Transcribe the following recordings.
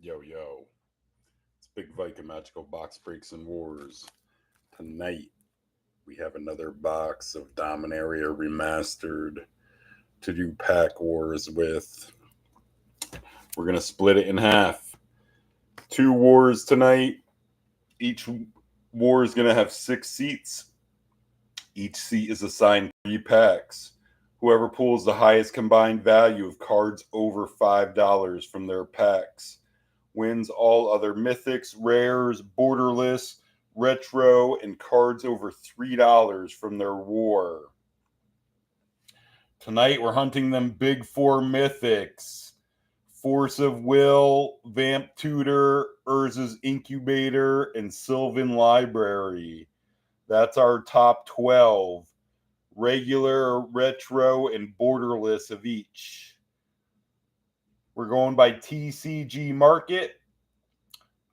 Yo, yo. It's Big Viking Magical Box Breaks and Wars. Tonight, we have another box of Dominaria Remastered to do pack wars with. We're going to split it in half. 2 wars tonight. Each war is going to have 6 seats. Each seat is assigned 3 packs. Whoever pulls the highest combined value of cards over $5 from their packs wins all other mythics, rares, borderless, retro, and cards over $3 from their war. Tonight we're hunting them big 4 mythics. Force of Will, Vamp Tutor, Urza's Incubator, and Sylvan Library. That's our top 12. Regular, retro, and borderless of each. We're going by TCG MRKT.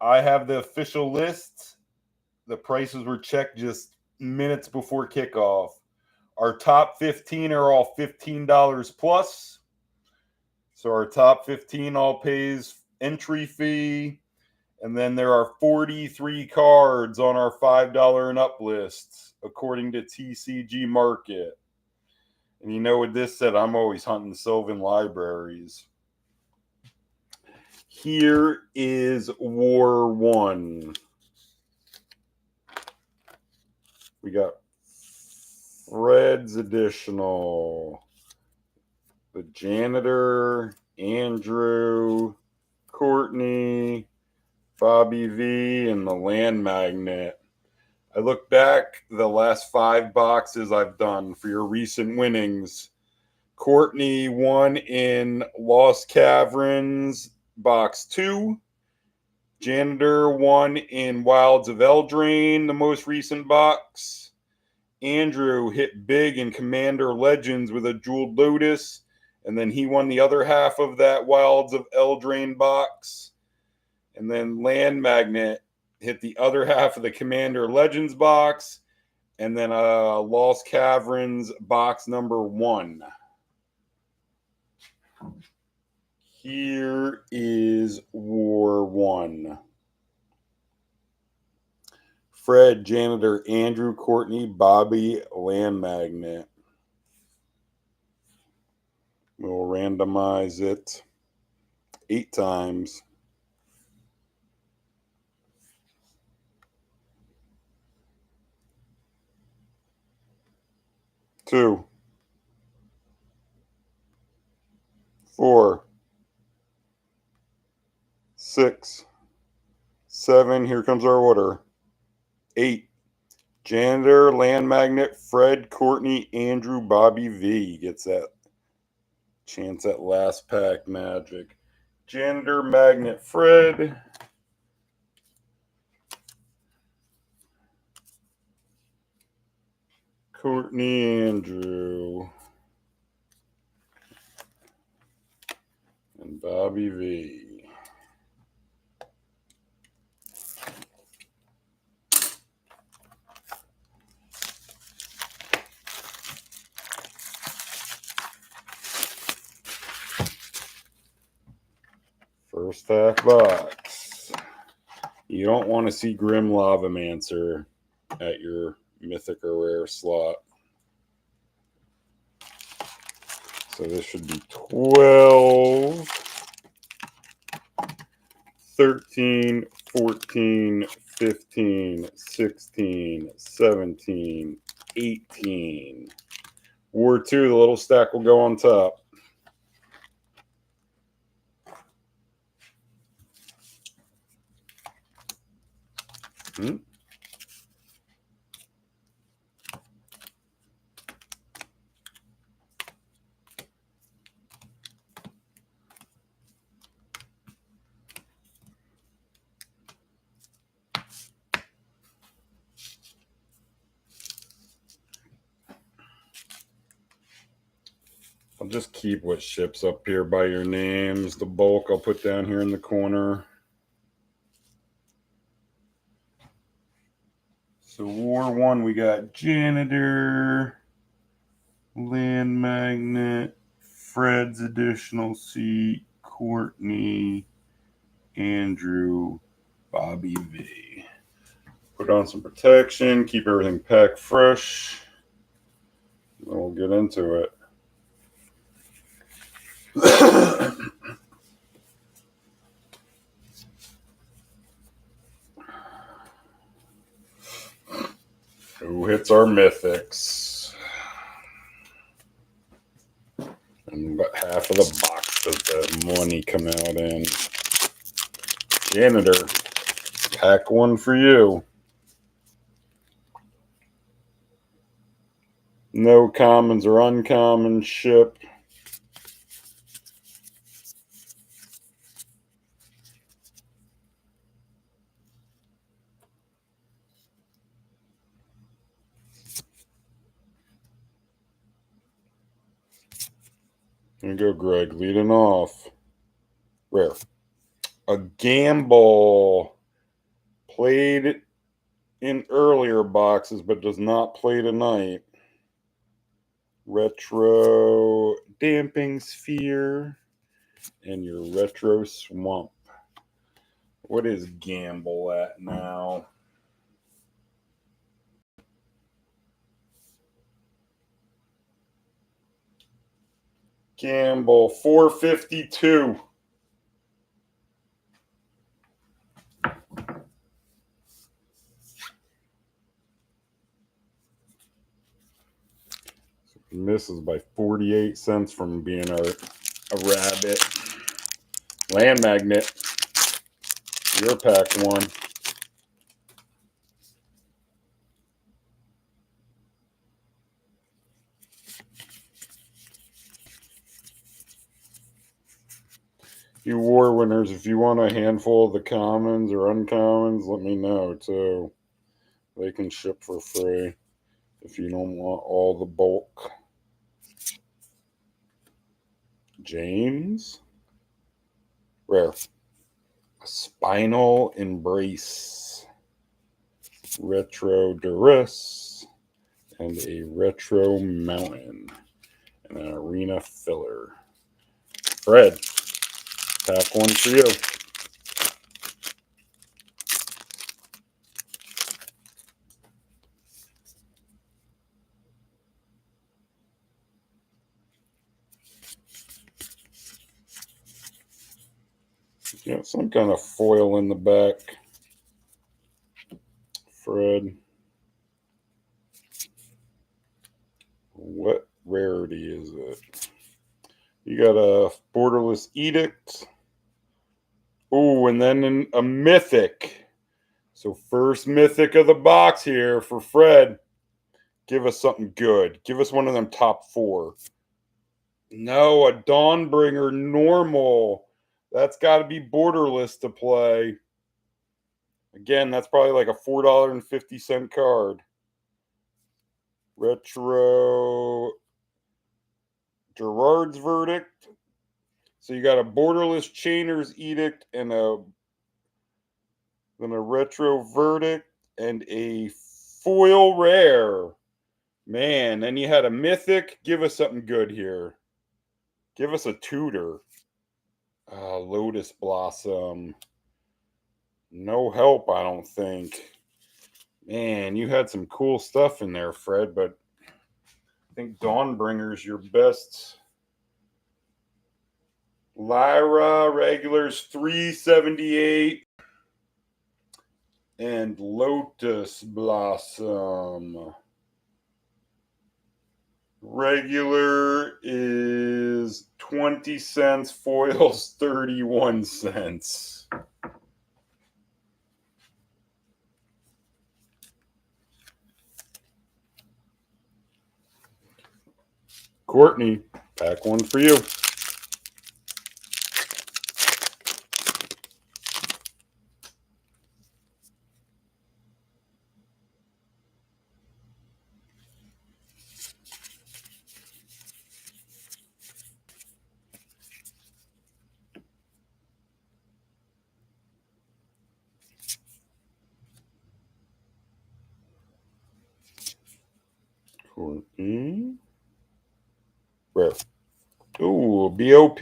I have the official list. The prices were checked just minutes before kickoff. Our top 15 are all $15 plus. So our top 15 all pays entry fee. And then there are 43 cards on our $5 and up list, according to TCG MRKT. And you know what this said? I'm always hunting Sylvan libraries. Here is War 1. We got Fred's Additional, the Janitor, Andrew, Courtney, Bobby V, and the Land Magnet. I look back the last 5 boxes I've done for your recent winnings. Courtney won in Lost Caverns box 2. Janitor won in Wilds of Eldraine, the most recent box. Andrew hit big in Commander Legends with a Jeweled Lotus, and then he won the other half of that Wilds of Eldraine box. And then Land Magnet hit the other half of the Commander Legends box, and then Lost Caverns box number 1. Here is War 1. Fred, Janitor, Andrew, Courtney, Bobby, Land Magnet. We'll randomize it 8 times. 2, 4, 6, 7. Here comes our order. 8. Janitor, Land Magnet, Fred, Courtney, Andrew, Bobby V gets that chance at last pack magic. Janitor, Magnet, Fred. Courtney, Andrew. And Bobby V. First half box. You don't want to see Grim Lavamancer at your mythic or rare slot. So this should be 12, 13, 14, 15, 16, 17, 18. War 2, the little stack will go on top. I'll just keep what ships up here by your names. The bulk I'll put down here in the corner. So War 1, we got Janitor, Land Magnet, Fred's Additional Seat, Courtney, Andrew, Bobby V. Put on some protection, keep everything packed fresh. Then we'll get into it. Who hits our mythics? And about half of the box does the money come out in. Janitor, pack one for you. No commons or uncommon ship. Here you go, Greg, leading off. Rare. A gamble. Played in earlier boxes, but does not play tonight. Retro Damping Sphere and your Retro Swamp. What is gamble at now? Gamble 452. Misses by 48 cents from being a rabbit. Land Magnet. Your pack one. You war winners, if you want a handful of the commons or uncommons, let me know too. They can ship for free if you don't want all the bulk. James. Rare. A Spinal Embrace. Retro Duress. And a Retro Mountain. And an Arena Filler. Fred. Pack one for you. Yeah, some kind of foil in the back. Fred. What rarity is it? You got a Borderless Edict. Oh, and then a Mythic. So first Mythic of the box here for Fred. Give us something good. Give us one of them top four. No, a Dawnbringer normal. That's got to be borderless to play. Again, that's probably like a $4.50 card. Retro Gerard's Verdict. So you got a borderless Chainer's Edict and then a Retro Verdict and a foil rare. Man, and you had a Mythic. Give us something good here. Give us a Tutor. Lotus Blossom. No help, I don't think. Man, you had some cool stuff in there, Fred, but I think Dawnbringer's your best. Lyra, regulars 378. And Lotus Blossom. Regular is 20 cents, foils 31 cents. Courtney, pack one for you. Courtney. Rare. Ooh, BOP.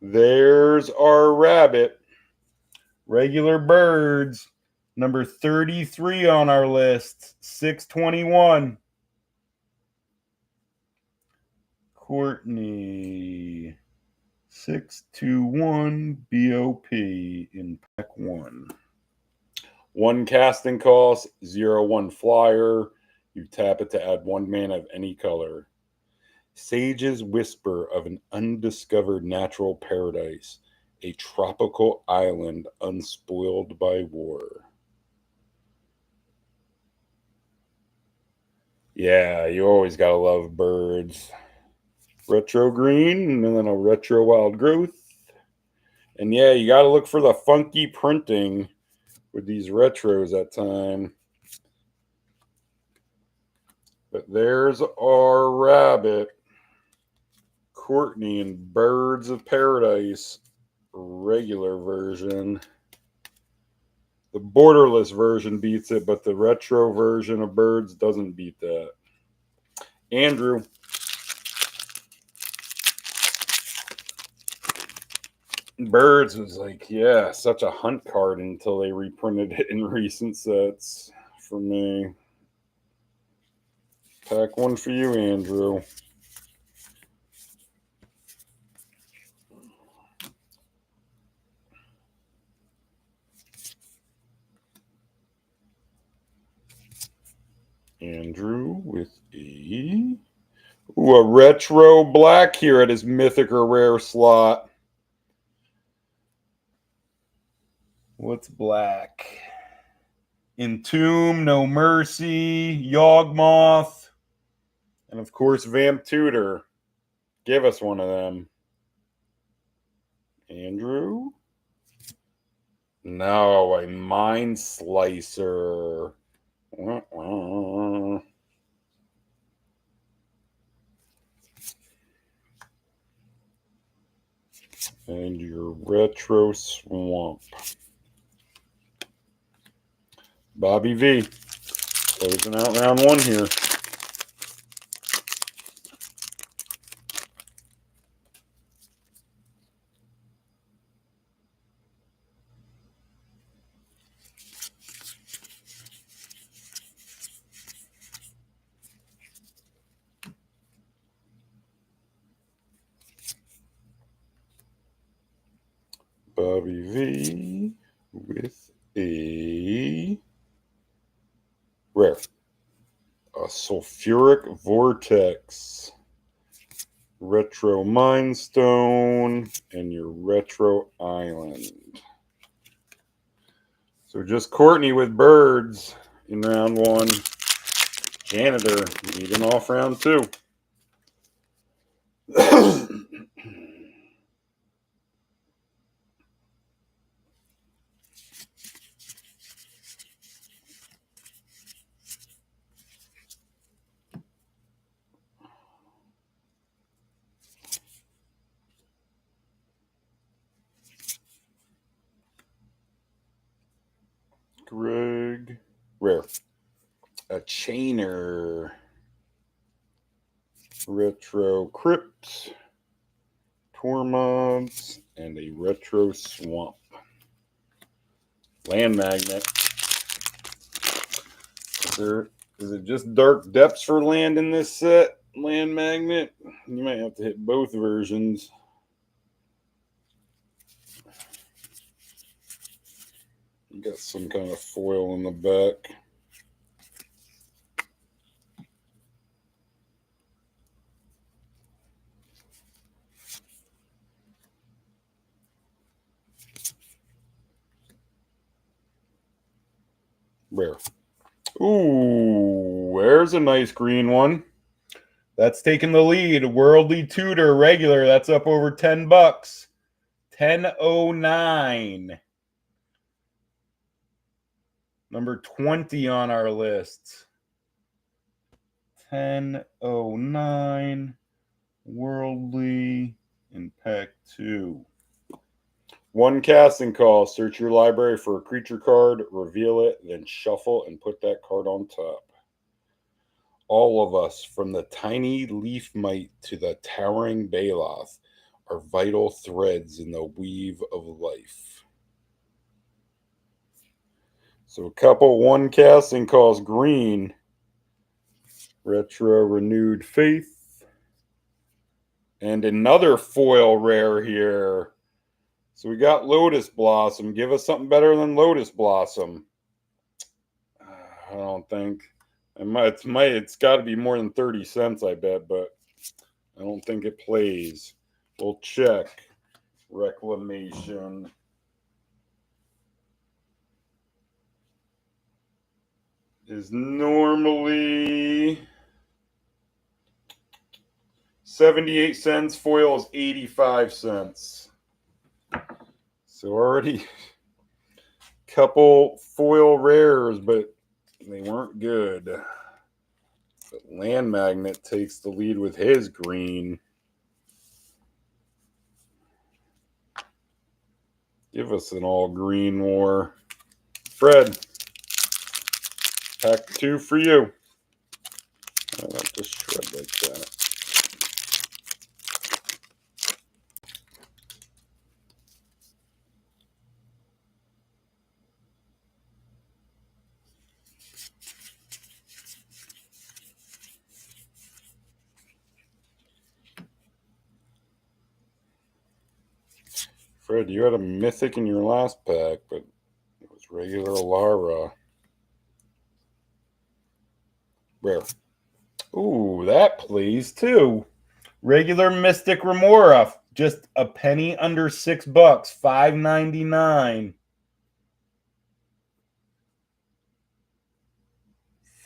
There's our rabbit. Regular birds. Number 33 on our list. 621. Courtney. 621 BOP in pack 1. 1 casting cost, 0/1 flyer. You tap it to add 1 mana of any color. Sage's Whisper of an undiscovered natural paradise, a tropical island unspoiled by war. Yeah, you always gotta love birds. Retro green, and then a retro wild growth. And yeah, you gotta look for the funky printing with these retros at time. But there's our rabbit. Courtney and Birds of Paradise regular version. The borderless version beats it, but the retro version of Birds doesn't beat that. Andrew. Birds was like, yeah, such a hunt card until they reprinted it in recent sets for me. Pack 1 for you, Andrew. Andrew with a retro black here at his mythic or rare slot. What's black? Entomb, No Mercy, Yawgmoth, and of course Vamp Tutor. Give us one of them. Andrew? No, a Mind Slicer. And your retro swamp. Bobby V. Closing out round 1 here. Bobby V with a rare. A Sulfuric Vortex. Retro Mind Stone. And your Retro Island. So just Courtney with Birds in round 1. Janitor leading off round 2. Greg. Rare. A Chainer. Retro Crypt. Tormods. And a Retro Swamp. Land Magnet. Is it just Dark Depths for land in this set? Land Magnet? You might have to hit both versions. You got some kind of foil in the back. Rare. Ooh, there's a nice green one. That's taking the lead. Worldly Tutor regular. That's up over $10. 1009. Number 20 on our list. 1009. Worldly in pack 2. 1 casting call. Search your library for a creature card, reveal it, then shuffle and put that card on top. All of us, from the tiny leaf mite to the towering Baloth, are vital threads in the weave of life. So a couple one casting cost green. Retro Renewed Faith. And another foil rare here. So we got Lotus Blossom. Give us something better than Lotus Blossom. I don't think. It's got to be more than 30 cents, I bet, but I don't think it plays. We'll check. Reclamation. Is normally 78 cents. Foil is 85 cents. So already a couple foil rares, but they weren't good. But Land Magnet takes the lead with his green. Give us an all green war. Fred, pack 2 for you. I don't just shred like that. Fred, you had a mythic in your last pack, but it was regular Lyra. Rare. Ooh, that plays too. Regular Mystic Remora, just a penny under $6, $5.99.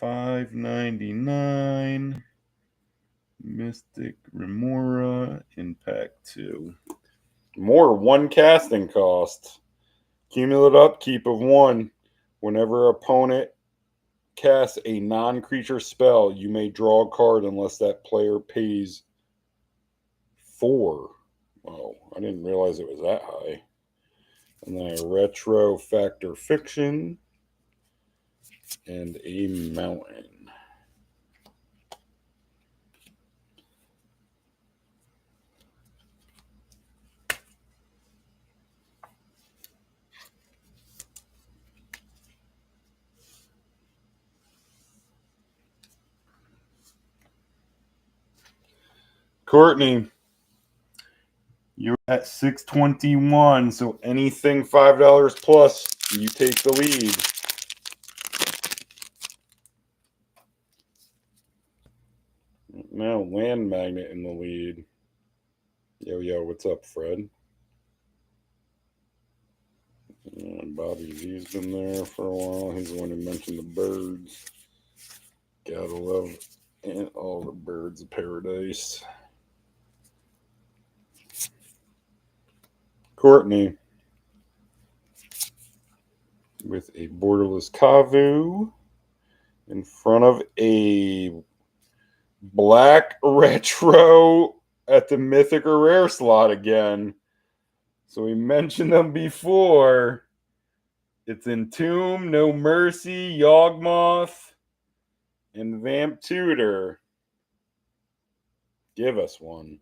$5.99. Mystic Remora in pack 2. More one casting cost. Cumulative upkeep of 1. Whenever opponent casts a non-creature spell, you may draw a card unless that player pays 4. Oh, I didn't realize it was that high. And then a retro Factor Fiction and a mountain. Courtney, you're at 621, so anything $5 plus, you take the lead. Now Land Magnet in the lead. Yo, what's up, Fred? Bobby V's been there for a while. He's the one who mentioned the birds. Gotta love all the birds of paradise. Courtney with a borderless Kavu in front of a black retro at the mythic or rare slot again. So we mentioned them before. It's Entomb, No Mercy, Yawgmoth, and Vamp Tutor. Give us one.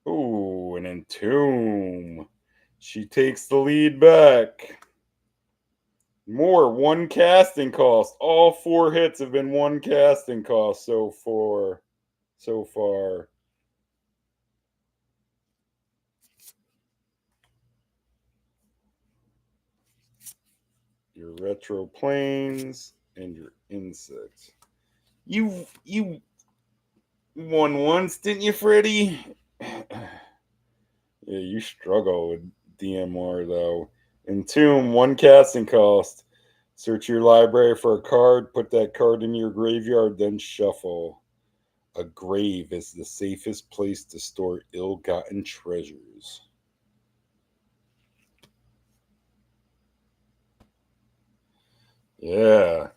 Ooh, an Entomb. She takes the lead back. More one casting cost. All 4 hits have been one casting cost so far. Your retro planes and your insects. You won once, didn't you, Freddy? Yeah, you struggle with DMR though. Entomb, one casting cost. Search your library for a card, put that card in your graveyard, then shuffle. A grave is the safest place to store ill-gotten treasures. Yeah.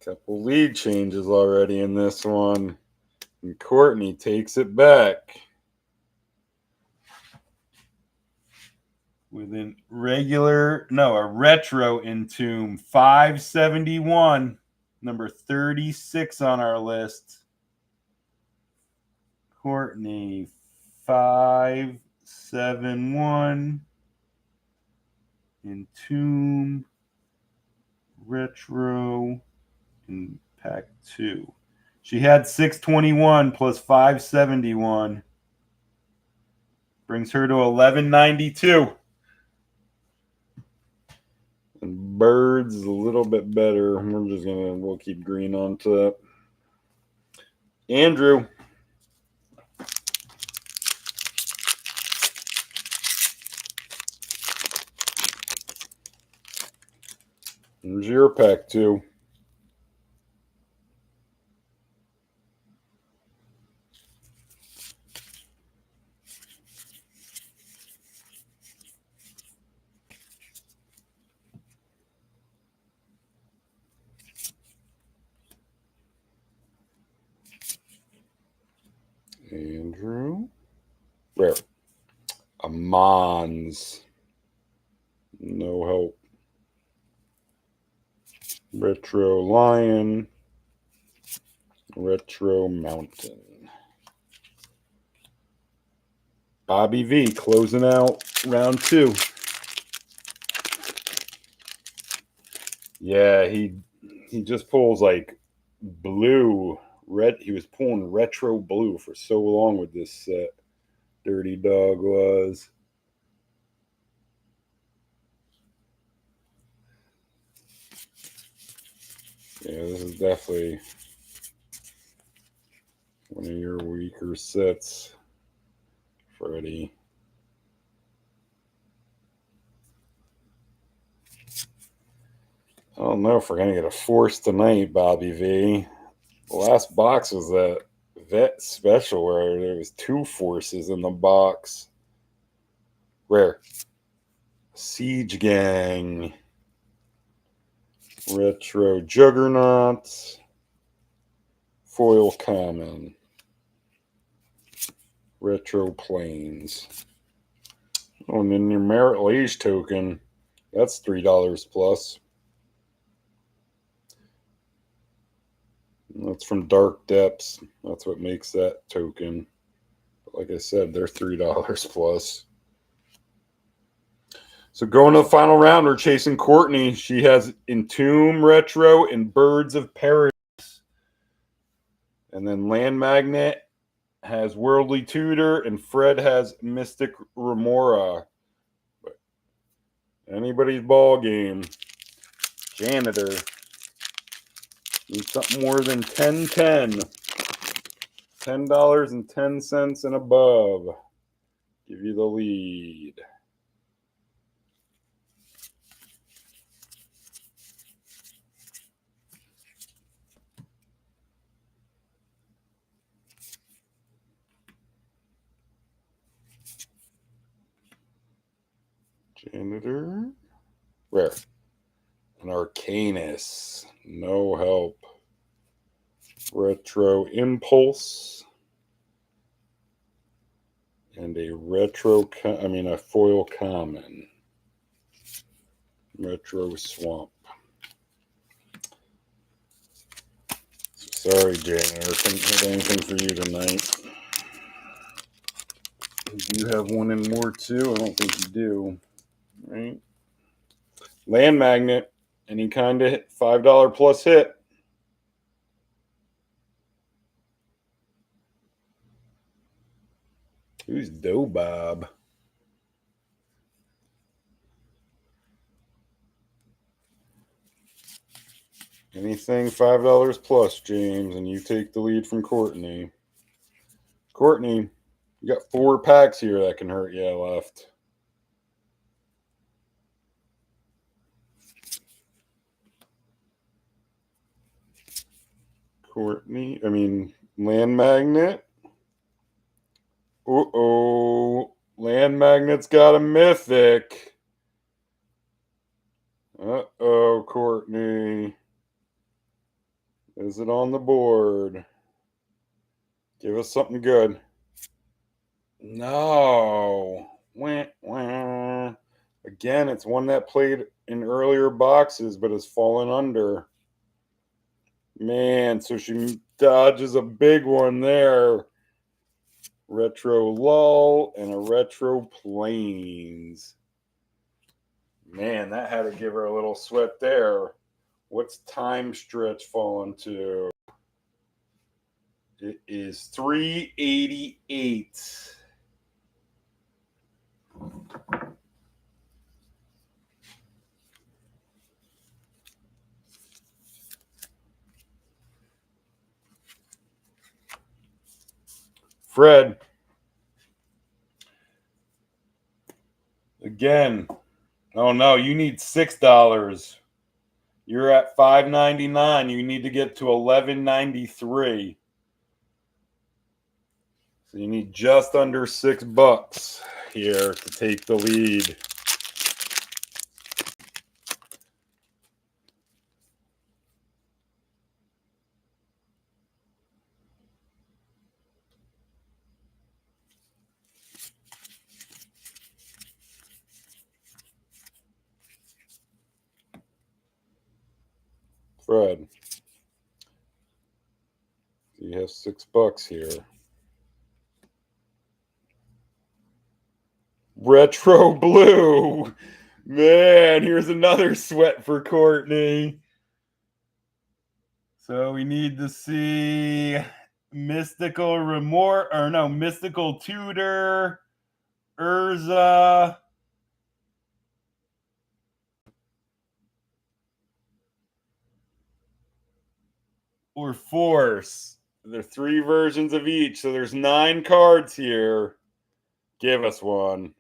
Couple lead changes already in this one. And Courtney takes it back. With a retro Entomb, 571, number 36 on our list. Courtney, 571. Entomb, Retro, and pack 2. She had 621 plus 571. Brings her to 1192. And birds a little bit better. We'll keep green on top. Andrew. There's your pack 2. Andrew. Rare. Amons. No help. Retro Lion. Retro Mountain. Bobby V closing out round 2. Yeah, he just pulls like blue. Red. He was pulling retro blue for so long with this set. Dirty Dog was. Yeah, this is definitely one of your weaker sets, Freddie. I don't know if we're going to get a force tonight, Bobby V. The last box was that vet special where there was 2 forces in the box. Rare. Siege Gang. Retro Juggernaut. Foil Common. Retro Plains. Oh, and then your Merit Liege token. That's $3 plus. That's from Dark Depths. That's what makes that token. But like I said, they're $3 plus. So going to the final round, we're chasing Courtney. She has Entomb Retro and Birds of Paradise. And then Land Magnet has Worldly Tutor, and Fred has Mystic Remora. But anybody's ball game. Janitor. Need something more than 10.10. $10.10 and above. Give you the lead. Janitor. Rare. An Arcanus. No help. Retro Impulse. And a a foil common. Retro Swamp. Sorry, Janitor. Couldn't have anything for you tonight. Do you have one and more too? I don't think you do. Right? Land Magnet. Any kind of $5 plus hit. Who's Dobob? Anything $5 plus, James, and you take the lead from Courtney. Courtney, you got 4 packs here that can hurt you left. Land Magnet. Uh-oh. Land Magnet's got a mythic. Uh-oh, Courtney. Is it on the board? Give us something good. No. Wah, wah. Again, it's one that played in earlier boxes but has fallen under. Man, so she dodges a big one there. Retro Lull and a Retro Plains. Man, that had to give her a little sweat there. What's time stretch falling to? It is 388. Fred. Again. Oh no, you need $6. You're at $5.99. You need to get to $11.93. So you need just under $6 here to take the lead. Fred, you have $6 here. Retro blue. Man, here's another sweat for Courtney. So we need to see Mystical Remora, or no, Mystical Tutor, Urza. Or Force. There are 3 versions of each, so there's 9 cards here. Give us one.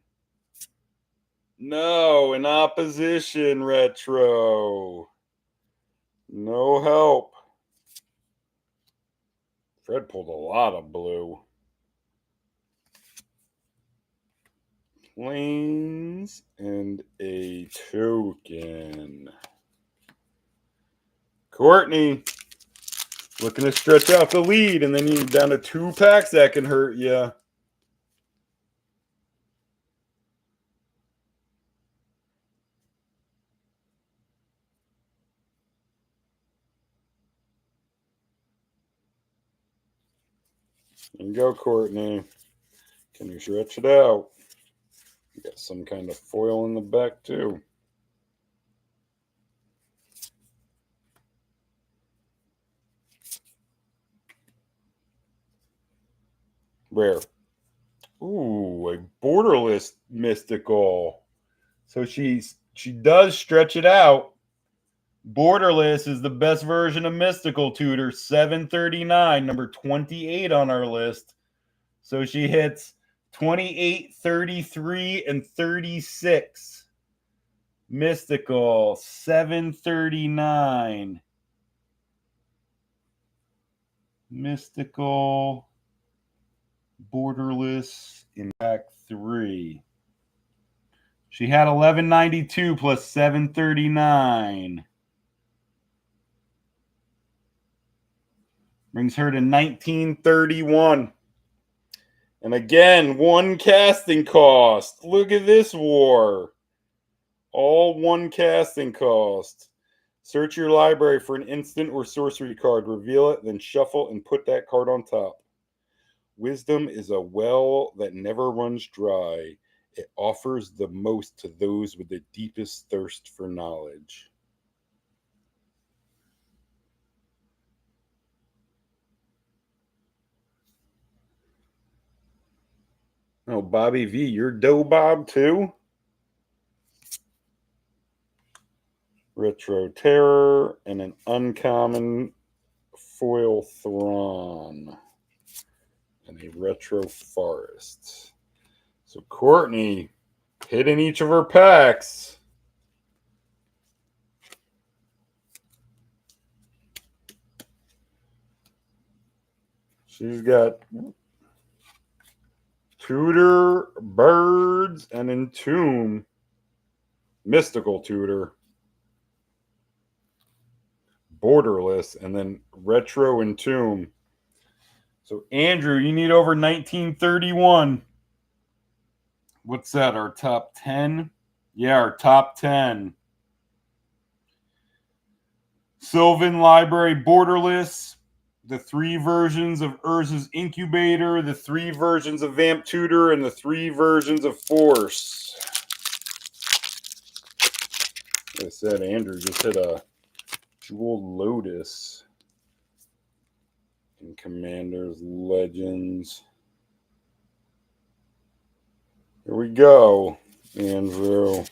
No, in opposition, Retro. No help. Fred pulled a lot of blue. Plains and a token. Courtney. Looking to stretch out the lead, and then you're down to 2 packs that can hurt you. There you go, Courtney. Can you stretch it out? You got some kind of foil in the back, too. Rare. Ooh, a borderless mystical. So she does stretch it out. Borderless is the best version of Mystical Tutor, 739, number 28 on our list. So she hits 28, 33, and 36. Mystical, 739. Mystical, borderless in pack 3. She had 1192 plus 739. Brings her to 1931. And again, 1 casting cost. Look at this war. All 1 casting cost. Search your library for an instant or sorcery card. Reveal it, then shuffle and put that card on top. Wisdom is a well that never runs dry. It offers the most to those with the deepest thirst for knowledge. Oh, Bobby V, you're Doe Bob too? Retro Terror and an uncommon foil Thran and a retro Forest. So Courtney hitting each of her packs. She's got Tutor, Birds, and Entomb. Mystical Tutor. Borderless, and then Retro Entomb. So Andrew, you need over 1931. What's that, our top 10? Yeah, our top 10. Sylvan Library Borderless. The 3 versions of Urza's Incubator, the 3 versions of Vamp Tutor, and the 3 versions of Force. Like I said, Andrew just hit a Jewel Lotus in Commanders Legends. Here we go, Andrew.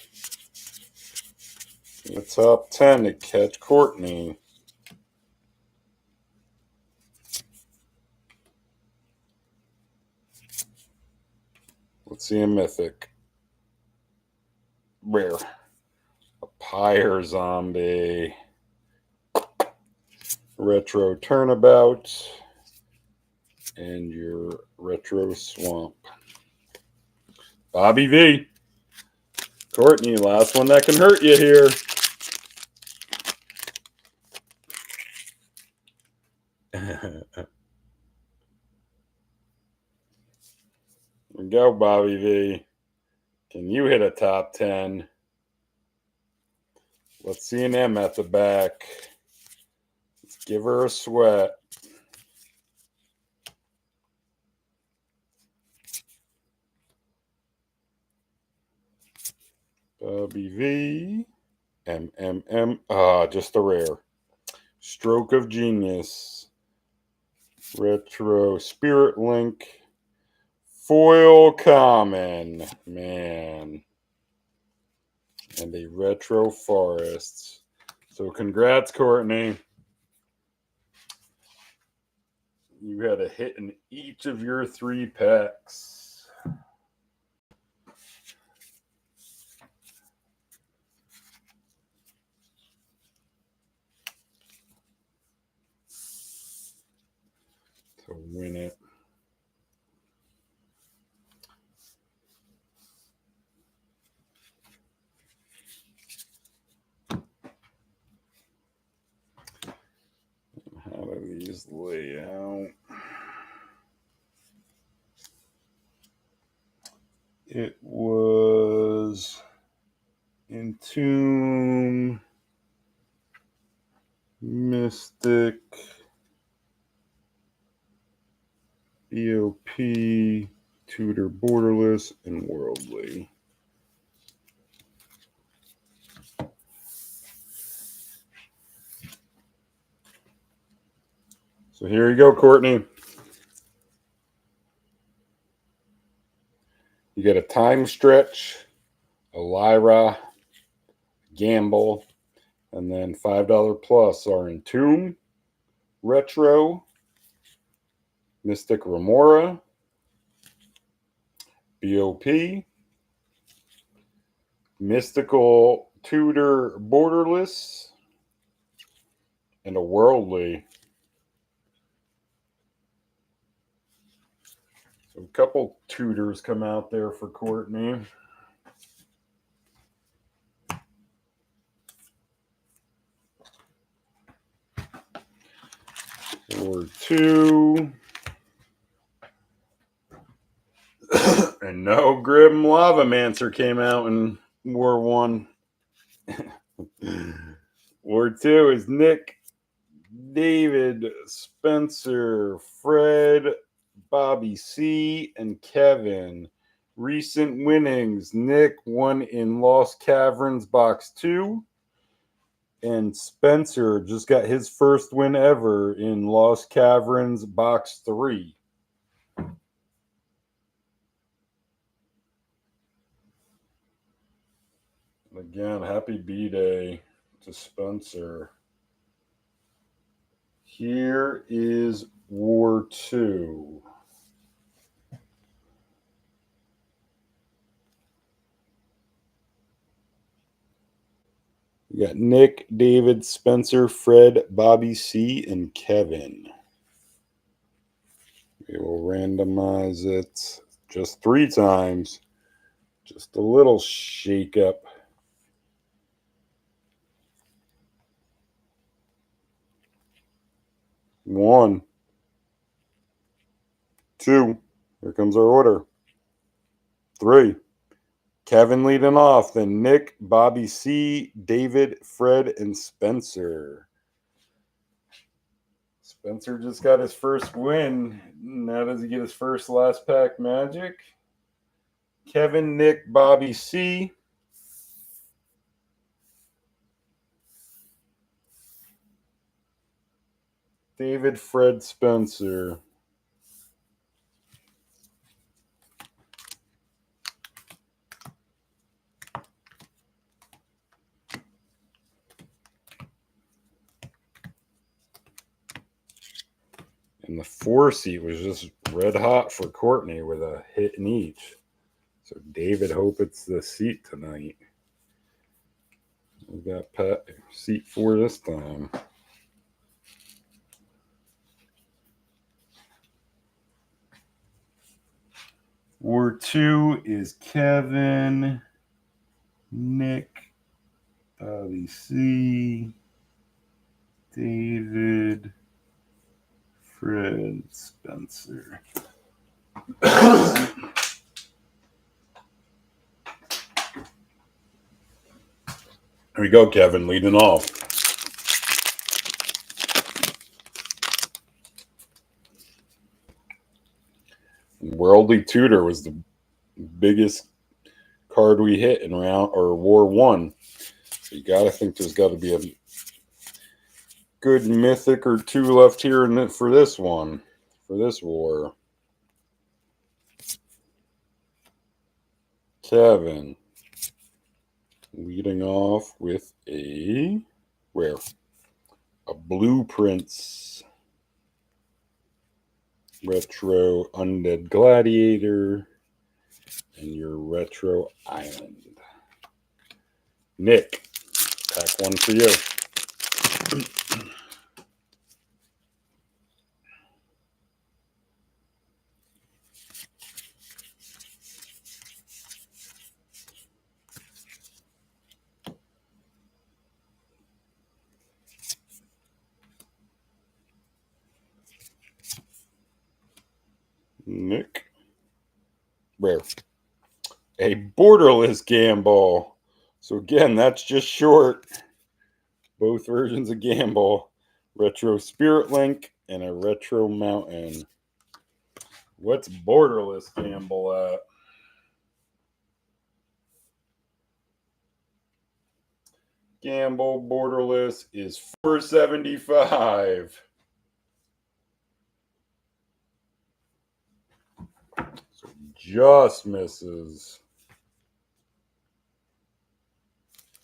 The top 10 to catch Courtney. Let's see a mythic. Rare. A Pyre Zombie. Retro Turnabout. And your Retro Swamp. Bobby V. Courtney, last one that can hurt you here. There we go, Bobby V. Can you hit a top 10? Let's see an M at the back. Let's give her a sweat. Bobby V. M. Just a rare. Stroke of Genius. Retro Spirit Link. Foil Common. Man. And a Retro Forest. So congrats, Courtney. You had a hit in each of your 3 packs. To win it. How do these lay out? It was Entomb, Mystic, BOP, Tutor Borderless, and Worldly. So here you go, Courtney. You get a Time Stretch, a Lyra, Gamble, and then $5 plus are Entomb, Retro, Mystic Remora, BOP, Mystical Tutor Borderless, and a Worldly. So a couple tutors come out there for Courtney. Or 2. And no Grim Lavamancer came out in War 1. War 2 is Nick, David, Spencer, Fred, Bobby C, and Kevin. Recent winnings. Nick won in Lost Caverns Box 2. And Spencer just got his first win ever in Lost Caverns Box 3. Again, happy B-Day to Spencer. Here is War 2. We got Nick, David, Spencer, Fred, Bobby C, and Kevin. We will randomize it just 3 times. Just a little shake up. 1, 2. Here comes our order. 3. Kevin leading off, then Nick, Bobby C, David, Fred, and Spencer. Spencer just got his first win. Now does he get his first last pack magic? Kevin, Nick, Bobby C. David Fred Spencer. And the 4 seat was just red hot for Courtney with a hit in each. So David, hope it's the seat tonight. We got Pat seat 4 this time. War 2 is Kevin, Nick, Bobby C, David, Fred Spencer. There we go, Kevin, leading off. Worldly Tutor was the biggest card we hit in round or War 1. So you gotta think there's got to be a good mythic or 2 left here for this one, for this war. Kevin leading off with a Blueprints retro Undead Gladiator and your retro Island. Nick, pack 1 for you. Nick. Rare. A borderless Gamble. So again, that's just short. Both versions of Gamble. Retro Spirit Link and a retro Mountain. What's borderless Gamble at? Gamble borderless is $475. So just misses.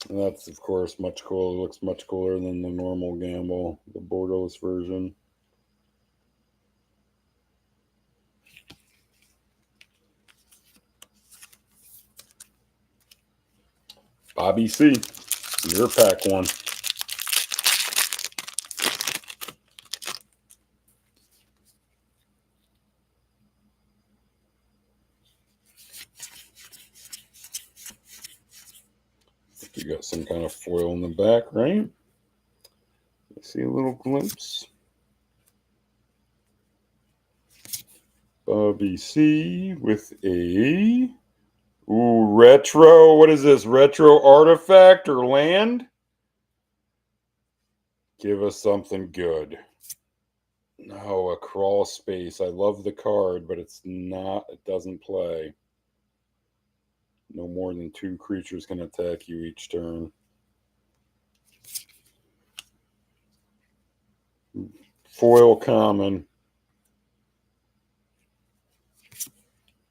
And that's, of course, much cooler. It looks much cooler than the normal Gamble, the borderless version. Bobby C, your pack 1. You got some kind of foil in the back, right? I see a little glimpse. Bobby C with a retro. What is this? Retro artifact or land? Give us something good. No, a crawl space. I love the card, but it's not. It doesn't play. No more than 2 creatures can attack you each turn. Foil common.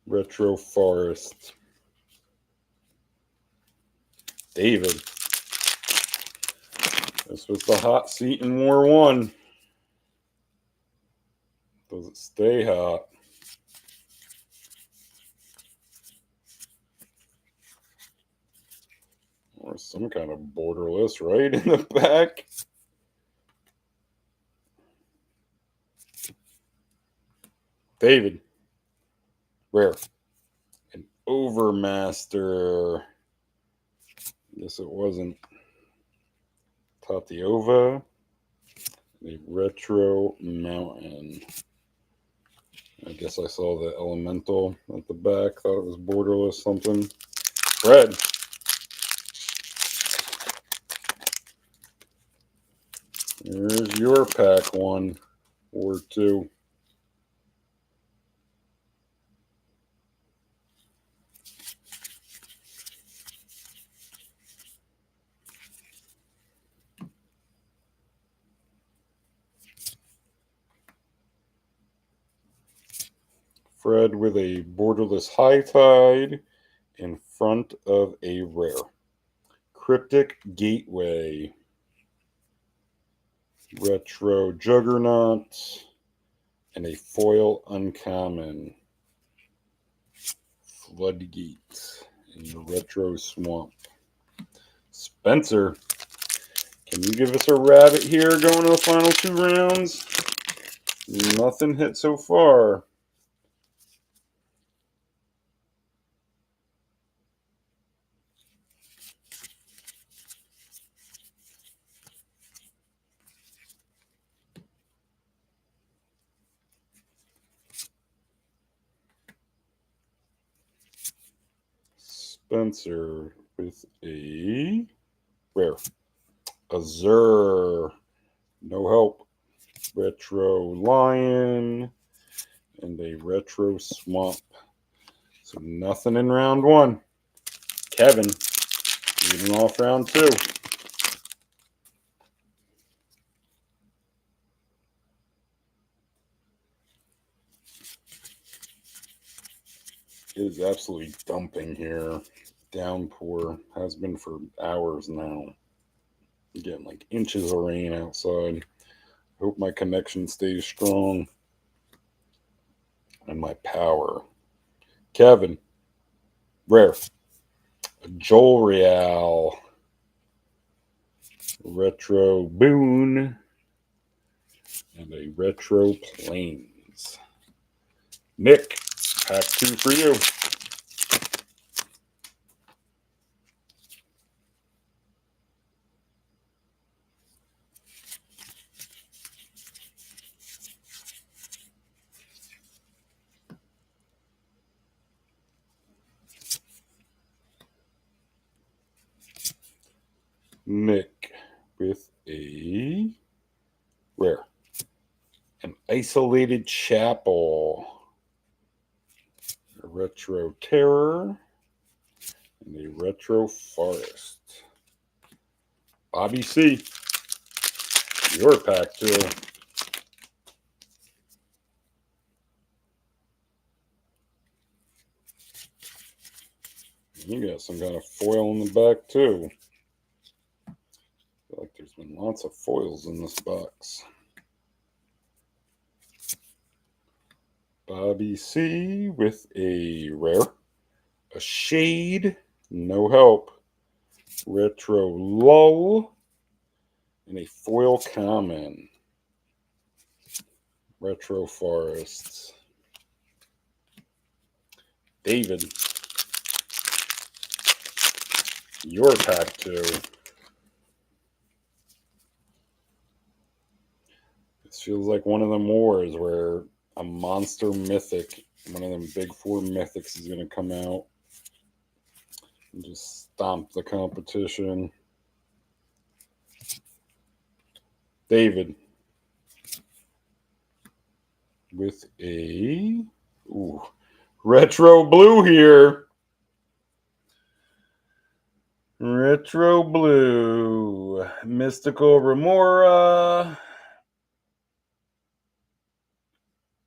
Retro forest. David. This was the hot seat in War 1. Does it stay hot? Or some kind of borderless right in the back. David. Rare. An Overmaster. Guess it wasn't Tatiova. The retro Mountain. I guess I saw the elemental at the back. Thought it was borderless something. Fred. Here's your pack 1 or 2. Fred with a borderless high tide in front of a rare. Cryptic Gateway. Retro Juggernaut. And a foil uncommon. Floodgate. And your retro Swamp. Spencer, can you give us a rabbit here going to the final 2 rounds? Nothing hit so far. Spencer with a rare. Azure. No help. Retro Lion. And a retro Swamp. So nothing in round 1. Kevin, leading off round 2. It is absolutely dumping here. Downpour. Has been for hours now. Getting like inches of rain outside. Hope my connection stays strong. And my power. Kevin. Rare. A Joel Real. Retro Boone. And a Retro Plains. Nick. Pack 2 for you. Nick with a rare. An Isolated Chapel. A Retro Terror. And a Retro Forest. Bobby C. Your pack 2. You got some kind of foil in the back too. I feel like there's been lots of foils in this box. Bobby C with a rare. A Shade. No help. Retro Lull. And a foil common. Retro Forests. David. Your pack 2. This feels like one of them wars where a monster mythic, one of them big 4 mythics is going to come out and just stomp the competition. David with a retro blue here. Retro blue. Mystical Remora.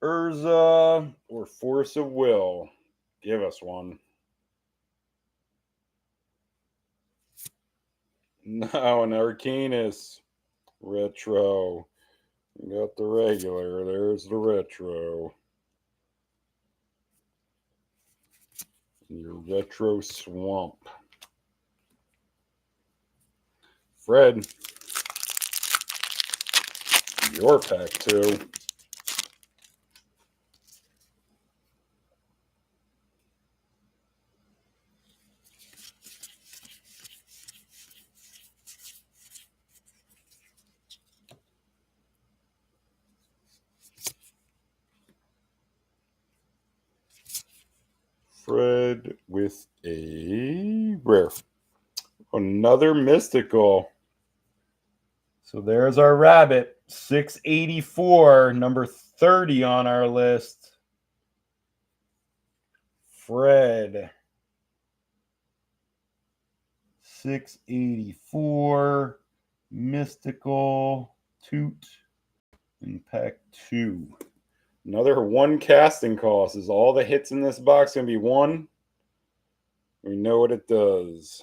Urza or Force of Will. Give us one. No, an Arcanus. Retro. We got the regular. There's the retro. And your retro Swamp. Fred. Your pack 2. Fred with a rare. Another mystical. So there's our rabbit. 684, number 30 on our list. Fred. 684, mystical, toot, and pack 2. Another 1 casting cost. Is all the hits in this box going to be 1? We know what it does.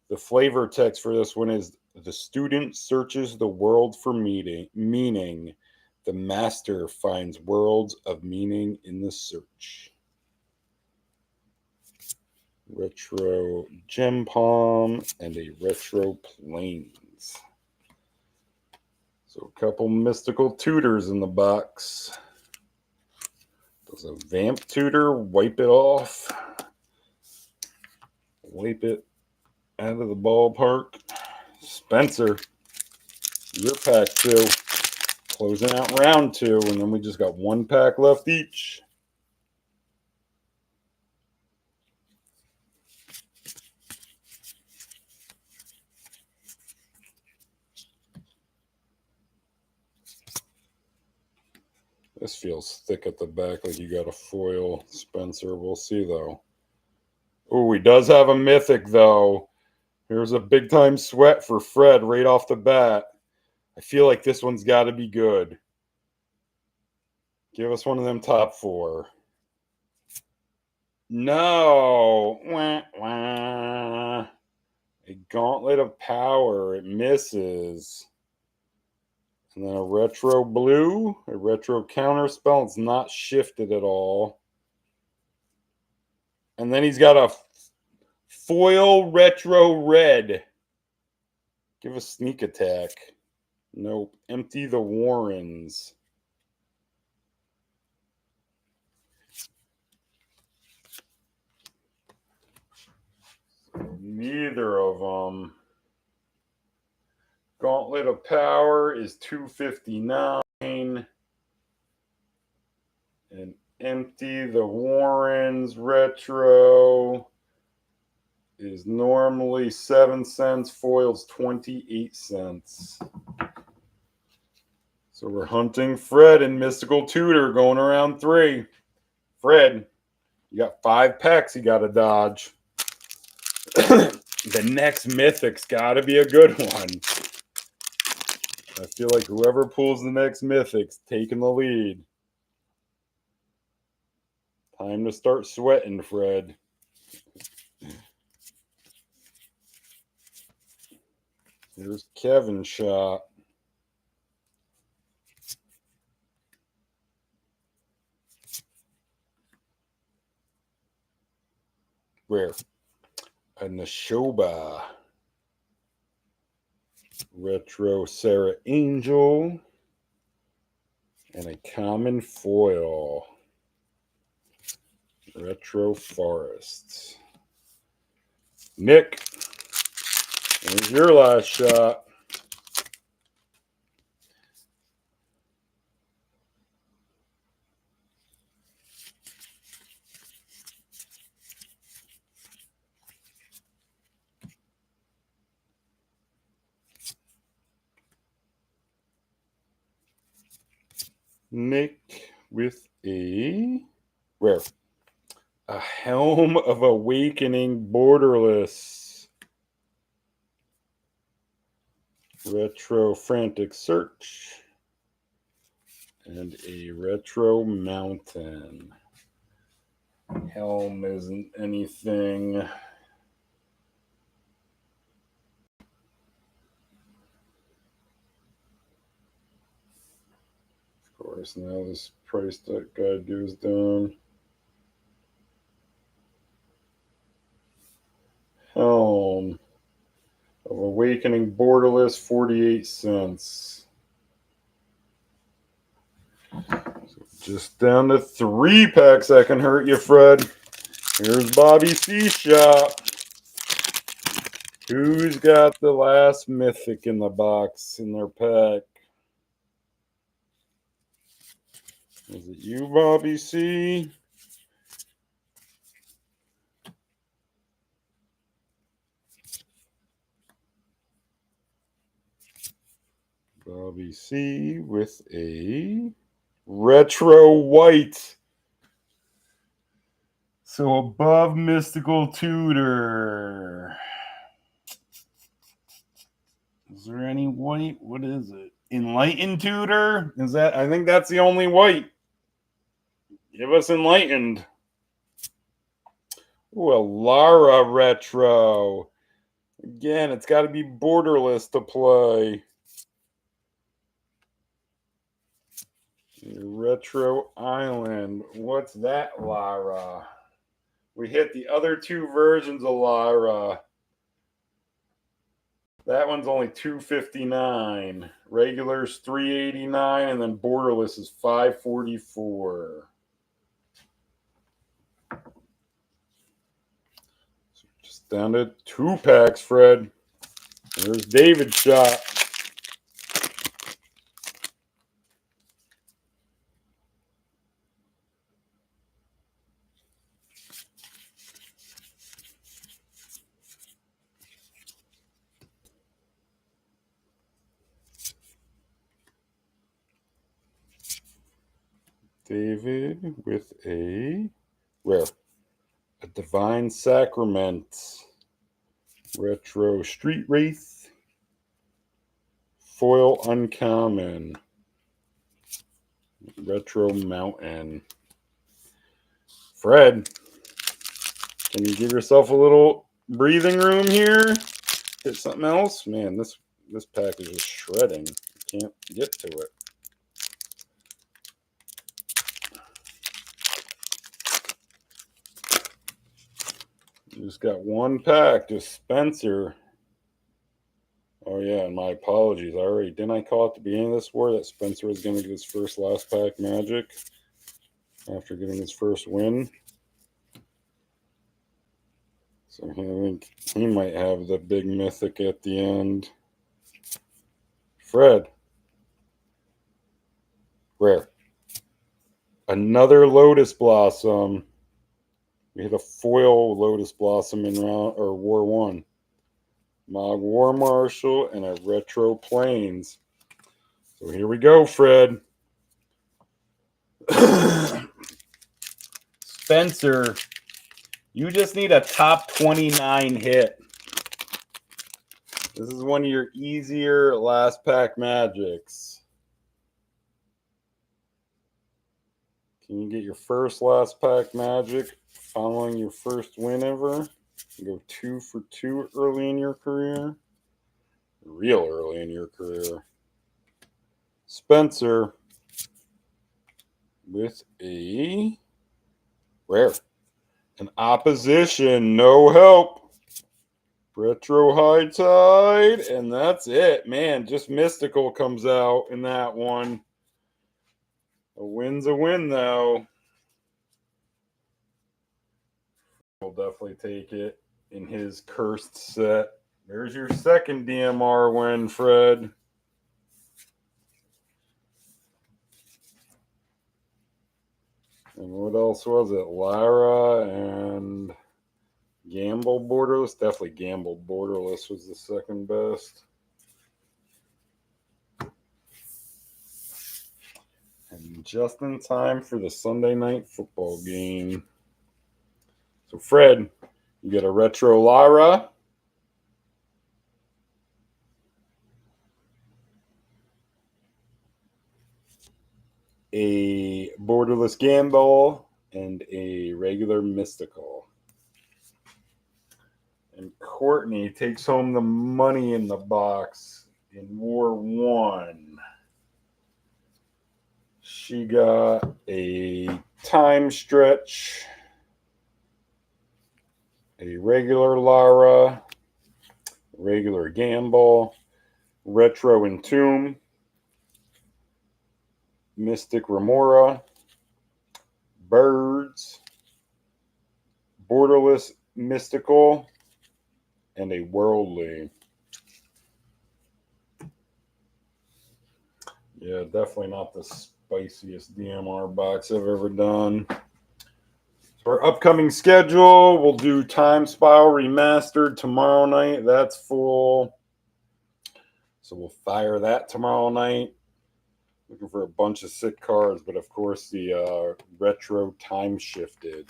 The flavor text for this one is, the student searches the world for meaning. The master finds worlds of meaning in the search. Retro Gem Palm and a Retro Plains. So a couple mystical tutors in the box. Does a Vamp Tutor wipe it off? Wipe it out of the ballpark. Spencer, your pack 2. Closing out round 2, and then we just got 1 pack left each. This feels thick at the back, like you got a foil, Spencer. We'll see, though. Oh, he does have a mythic, though. Here's a big-time sweat for Fred right off the bat. I feel like this one's got to be good. Give us one of them top 4. No. Wah, wah. A Gauntlet of Power. It misses. And then a retro blue, a retro counter spell. It's not shifted at all. And then he's got a foil retro red. Give a sneak attack. Nope. Empty the Warrens. So neither of them. Gauntlet of Power is $259. And Empty the Warrens retro is normally 7 cents. Foil's 28 cents. So we're hunting Fred and Mystical Tutor going around 3. Fred, you got 5 packs you got to dodge. The next Mythic's got to be a good one. I feel like whoever pulls the next Mythic's taking the lead. Time to start sweating, Fred. Here's Kevin's shot. Rare. A Nashoba. Retro Sarah Angel. And a common foil. Retro Forest. Nick, here's your last shot. Nick with a rare. A Helm of Awakening Borderless. Retro Frantic Search. And a Retro Mountain. Helm isn't anything. Of course, now this price that guide goes down. Helm of Awakening Borderless, 48 cents. So just down to 3 packs that can hurt you, Fred. Here's Bobby C. Shop. Who's got the last Mythic in the box in their pack? Is it you, Bobby C? Bobby C with a retro white. So above Mystical Tutor. Is there any white? What is it? Enlightened Tutor? Is that? I think that's the only white. Give us Enlightened. Ooh, a Lyra retro. Again, it's got to be borderless to play. Retro Island. What's that, Lyra? We hit the other two versions of Lyra. That one's only $259. Regular's $389, and then borderless is $544. So just down to 2 packs, Fred. There's David's shot. David with a rare. A Divine Sacrament. Retro Street Wraith. Foil Uncommon. Retro Mountain. Fred, can you give yourself a little breathing room here? Hit something else? Man, this pack is just shredding. Can't get to it. You just got one pack. Just Spencer. Oh yeah, and my apologies. Didn't I call at the beginning of this war that Spencer was going to get his first last pack magic after getting his first win? So I think he might have the big mythic at the end. Fred. Rare. Another Lotus Blossom. We hit a foil Lotus Blossom in War 1. Mog War Marshal and a Retro Plains. So here we go, Fred. Spencer, you just need a top 29 hit. This is one of your easier last pack magics. Can you get your first last pack magic following your first win ever? Go 2 for 2 early in your career. Real early in your career. Spencer with a rare. An Opposition, no help. Retro High Tide, and that's it. Man, just Mystical comes out in that one. A win's a win, though. We'll definitely take it in his cursed set. There's your second DMR win, Fred. And what else was it? Lyra and Gamble Borderless. Definitely Gamble Borderless was the second best. And just in time for the Sunday night football game. So, Fred, you get a Retro Lyra. A Borderless Gamble, and a regular Mystical. And Courtney takes home the money in the box in War 1. She got a Time Stretch, a regular Lyra, regular Gamble, Retro Entomb, Mystic Remora, Birds, Borderless Mystical, and a Worldly. Yeah, definitely not the spiciest DMR box I've ever done. So our upcoming schedule, we'll do Time Spiral Remastered tomorrow night. That's full. So we'll fire that tomorrow night. Looking for a bunch of sick cards, but of course the retro time shifted.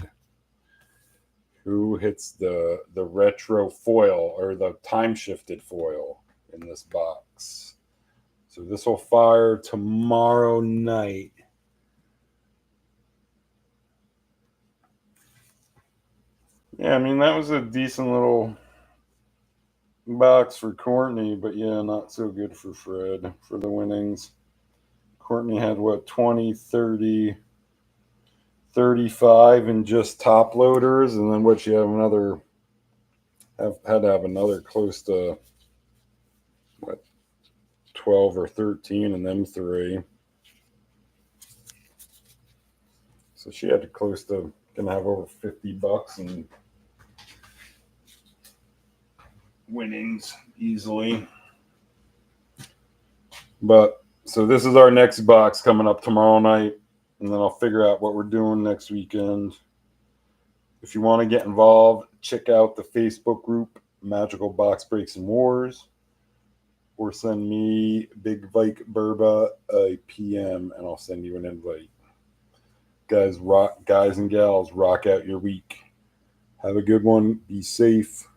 Who hits the retro foil or the time shifted foil in this box? So this will fire tomorrow night. Yeah, I mean, that was a decent little box for Courtney, but yeah, not so good for Fred for the winnings. Courtney had what, 20, 30, 35 in just top loaders, and then what, she had another, had to have another close to what, 12 or 13 in them three. So she had to close to gonna have over $50 in winnings easily. But so this is our next box coming up tomorrow night, and then I'll figure out what we're doing next weekend. If you want to get involved, check out the Facebook group Magical Box Breaks and Wars, or send me Big Vike Burba a PM and I'll send you an invite. Guys and gals, rock out your week. Have a good one. Be safe.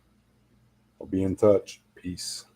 I'll be in touch. Peace.